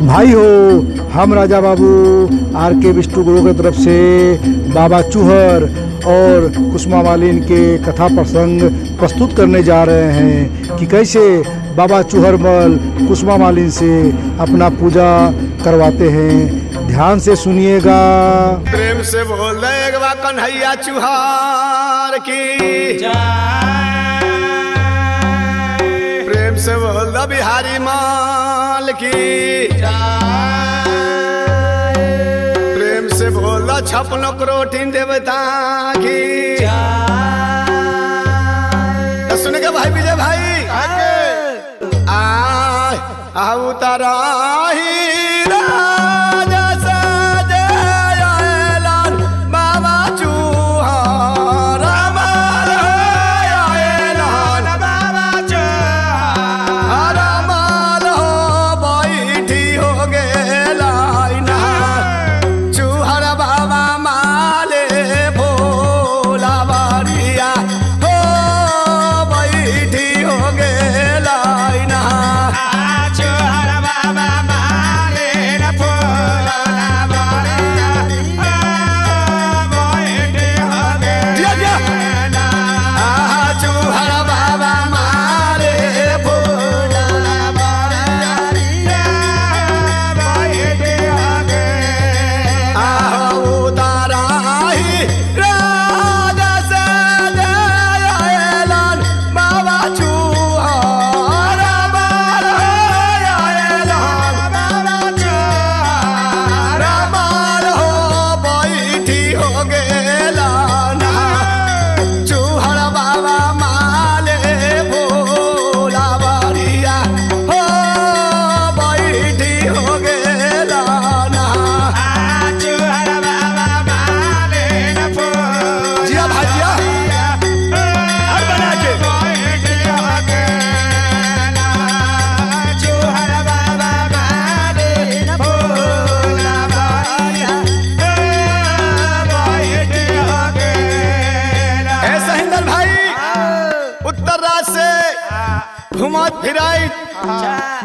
भाई हो, हम राजा बाबू आर के विष्णु गुरु की तरफ से बाबा चूहर और कुसुमा मालिन के कथा प्रसंग प्रस्तुत करने जा रहे हैं कि कैसे बाबा चूहरमल कुसुमा मालिन से अपना पूजा करवाते हैं। ध्यान से सुनिएगा। प्रेम से बोल देगा कन्हैया चूहर की प्रेम से बोल दो बिहारी माल की प्रेम से बोल दो छपनो करोटिन देवता की। सुनेगा भाई विजय भाई आ उतारा ही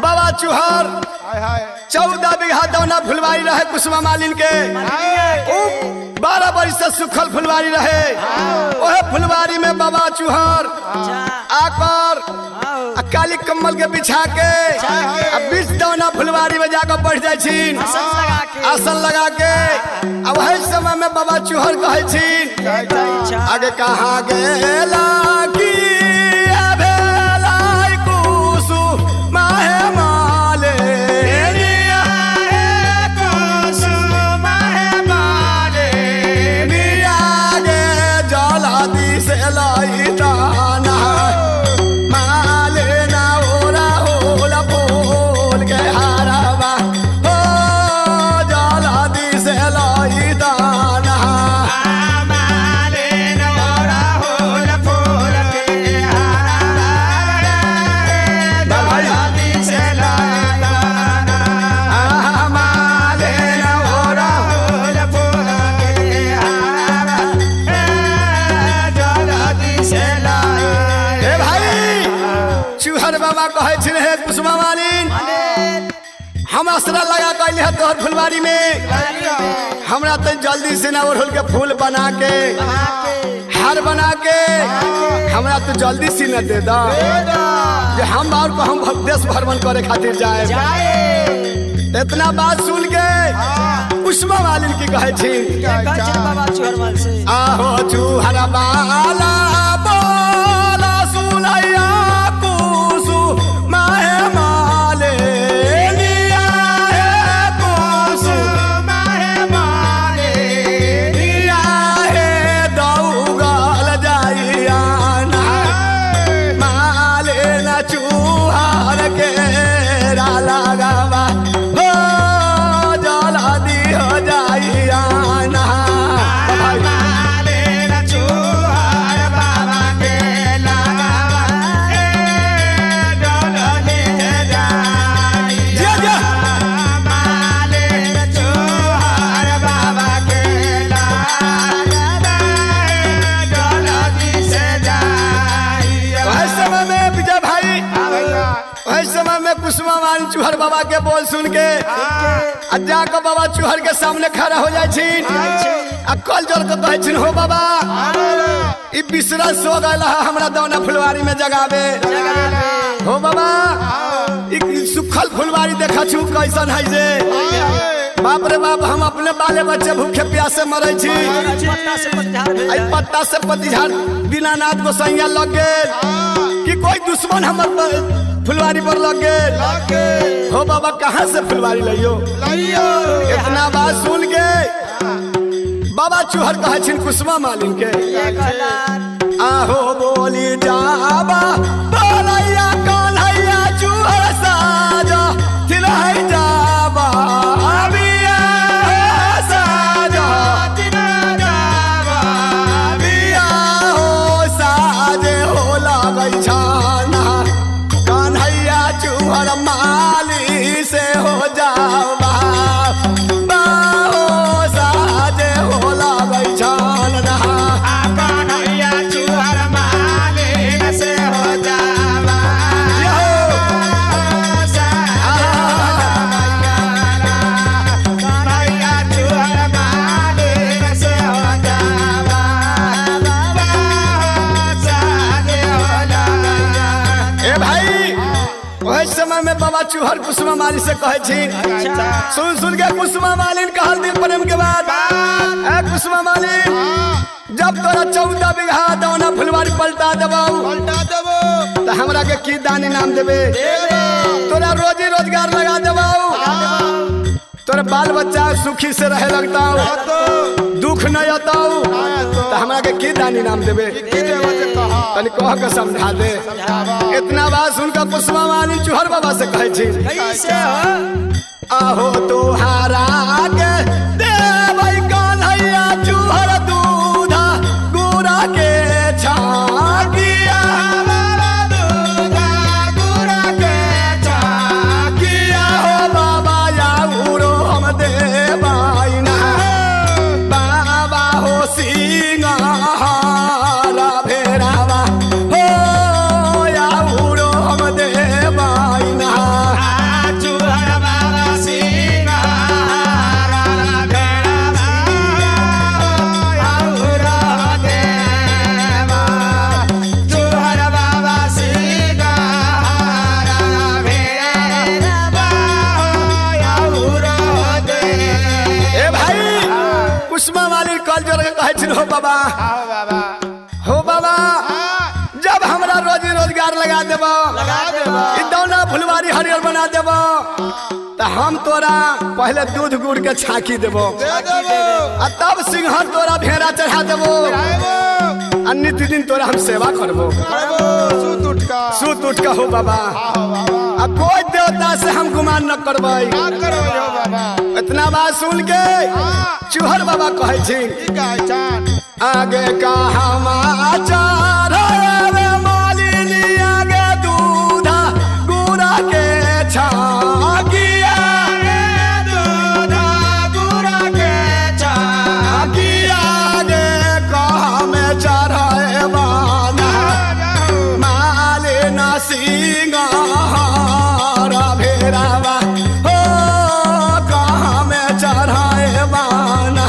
बाबा चूहर 14 बीघा दौना फुलवारी रहे कुसुमा मालिन के 12 बरस से सुखल फुलवारी रहे। ओहे फुलवारी में बाबा चूहर आकर काली कम्बल के बिछा के 20 दौना फुलवारी में जाकर बैठ जाए आसन लगा के। अब वही समय में बाबा चूहर कहे आगे कहाँ गेला की कुसुमा मालिन हम असरा लगा कैले है तोहर फुलवारी में हमरा तो जल्दी से ना ओढ़ल के फूल बना के हार बना के हमरा तो जल्दी से न दे दा जे हम और को हम देश भ्रमण करे खातिर जाए। इतना बात सुन के कुसुमा मालिन की कहे छी आहो चूहर बाला बोला सुनैया कुसुमा मालिन चूहर बाबा के बोल सुन के आ जाकर बाबा चूहर के सामने खड़ा हो जाए छिन आ कल जल के कहे छिन हो बाबा ई बिसरा सो गल हमरा दौना फुलवारी में जगावे हो बाबा ई सुखल फुलवारी देखा छु कैसन है जे बाप रे बाप हम अपने बाले बच्चे भूखे प्यासे मरे छी आई पत्ता से पतिझाड़ दीनानाथ गोसैया लग गेल कि कोई दुश्मन हमर फुलवारी पर लग गेल हो बाबा कहाँ से फुलवारी लियो इतना बात सुन के बाबा चूहर कहे छिन कुसुमा मालिन के आहो बोली जाबा बोलैया कन्हैया चूहर साजा तिलहै जाबा बिया साजा बिया हो साजे हो लागै छाना कन्हैया चूहर माली से हो जाबा समय में बाबा चूहर कुसुमा मालिन से कहे छी सुन सुन के कुसुमा मालिन कहल दिन प्रेम के बाद कुसुमा मालिन जब तोरा 14 बीघा दौना फुलवारी पलटा देबो तो हमरा के की दानी नाम देबे तोरा रोजी रोजगार लगा देबो तोरा बाल बच्चा सुखी से रहे लगता दुख नहीं आता तो हमरा के की दानी नाम देबे तनी कह के समझा दे इतना बात सुनकर कुसुमा मालिन चूहर बाबा से कहे छी आहो तोहारा के देबै कन्हैया चूहर दूधा गुरा के छाकिया गुरा के छाकिया हो बाबा याउरो हम देबै ना बाबा हो सिंगारा भेरावा हो याउरो हम देबै ना चूहर बाबा सिंगारा भेरावा याउरो देवा चूहर बाबा सिंगारा भेरावा याउरो दे ए भाई कुसुमा मालिन कल जोर के कहे छिन हो बाबा जब हमरा रोजी रोजगार लगा देबो ई दौना फुलवारी हरियर बना देबो तो हम तोरा पहले दूध गुड़ के छाकी देबो आ तब सिंहर तोरा भेड़ा चढ़ा देबो आ नित्य दिन तोरा हम सेवा करबो सूत उठ का हो बाबा आ कोई देवता से हम गुमान न करबै इतना बात सुन के चूहर बाबा कहे छी आगे का समाचार रे मालिनी आगे दूधा गुरा के छाकिया दूधा गुरा के छाकिया गे कहा में चढ़े बाना मालिना सिंगारा भेरावा हो कहा में चढ़े बाना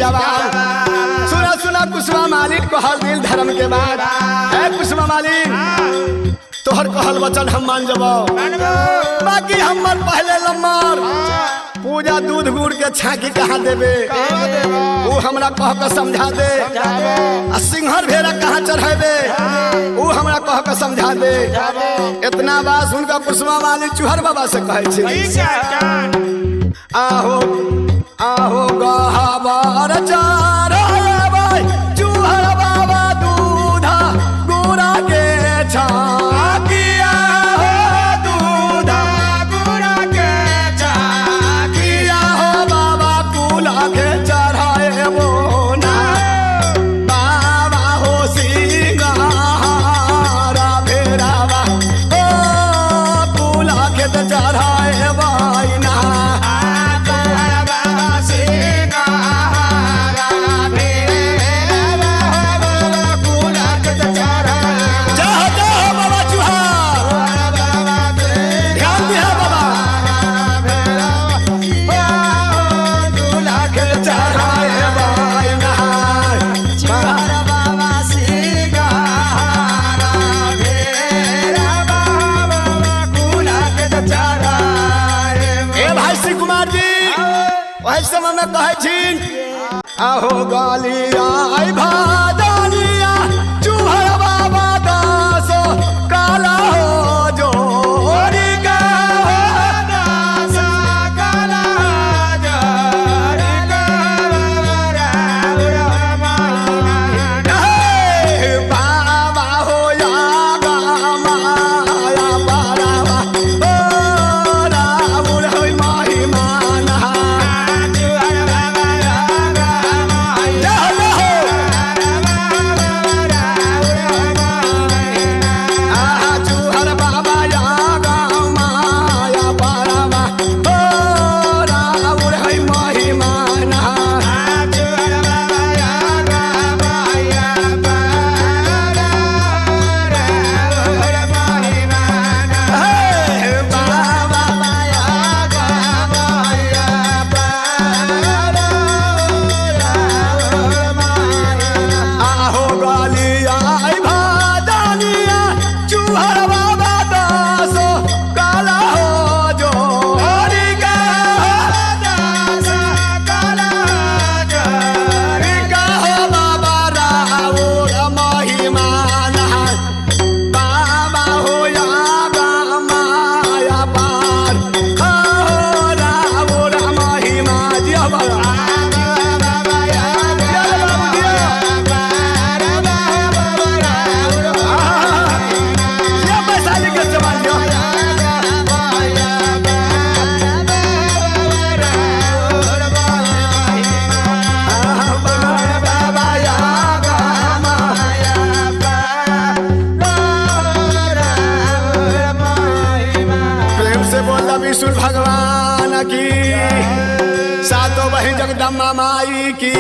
जवाब सुना सुना कुसुमा मालिन कहल दिल धर्म के बाद कुसुमा मालिन तोहर कहल वचन हम मान जबो बाकी हमर पहले नंबर पूजा दूध गुड़ के छाकी कहाँ देबे वो हमरा कह के समझा दे आ सिंहर भेड़ा कहाँ चढ़ेबे वो हमरा कह के समझा दे इतना बात सुनकर कुसुमा मालिन चूहर बाबा से कहे छी आहो आहो गहबर चारबै चूहर बाबा दूधा गुरा के छाकिया हो दूधा गुरा के छाकिया हो बाबा कुला के चढ़ाए बोना हो गालिया आई भादानिया चूहर बाबा दासो काला हो जोड़ी का दासा काला जोड़ी का बाबा हो या माया बारावा ओ रावुल होई माही माना विष्णु भगवान की सातों बहन जगदम्बा माई की